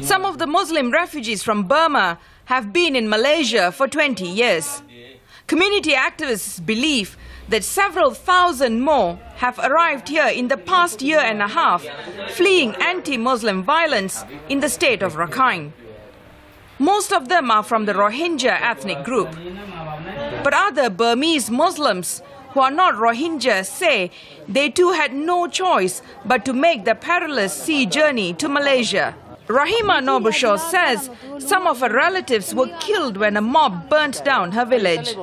Some of the Muslim refugees from Burma have been in Malaysia for 20 years. Community activists believe that several thousand more have arrived here in the past year and a half, fleeing anti-Muslim violence in the state of Rakhine. Most of them are from the Rohingya ethnic group. But other Burmese Muslims who are not Rohingya say they too had no choice but to make the perilous sea journey to Malaysia. Rahima Nobushaw says some of her relatives were killed when a mob burnt down her village.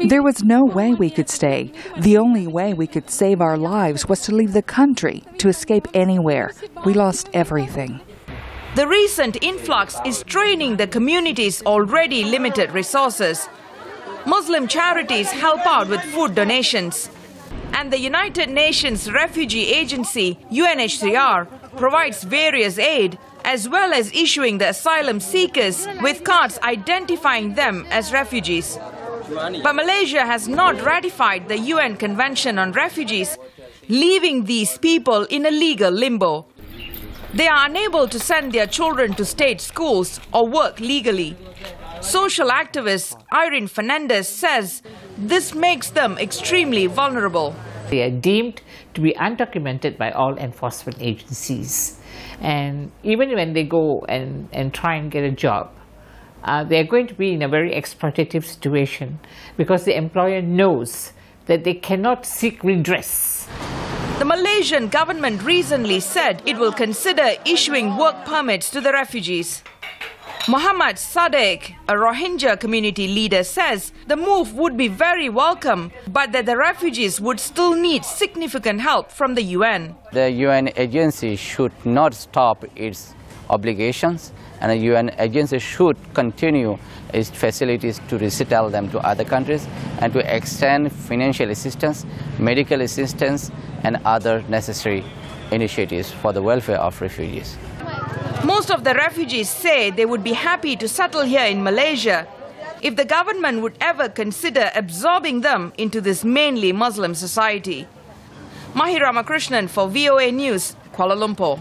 There was no way we could stay. The only way we could save our lives was to leave the country, to escape anywhere. We lost everything. The recent influx is straining the community's already limited resources. Muslim charities help out with food donations. And the United Nations Refugee Agency, UNHCR, provides various aid as well as issuing the asylum seekers with cards identifying them as refugees. But Malaysia has not ratified the UN Convention on Refugees, leaving these people in a legal limbo. They are unable to send their children to state schools or work legally. Social activist Irene Fernandez says this makes them extremely vulnerable. They are deemed to be undocumented by all enforcement agencies. And even when they go and try and get a job, they are going to be in a very exploitative situation because the employer knows that they cannot seek redress. The Malaysian government recently said it will consider issuing work permits to the refugees. Muhammad Sadek, a Rohingya community leader, says the move would be very welcome, but that the refugees would still need significant help from the UN. The UN agency should not stop its obligations, and the UN agency should continue its facilities to resettle them to other countries and to extend financial assistance, medical assistance, and other necessary initiatives for the welfare of refugees. Most of the refugees say they would be happy to settle here in Malaysia if the government would ever consider absorbing them into this mainly Muslim society. Mahi Ramakrishnan for VOA News, Kuala Lumpur.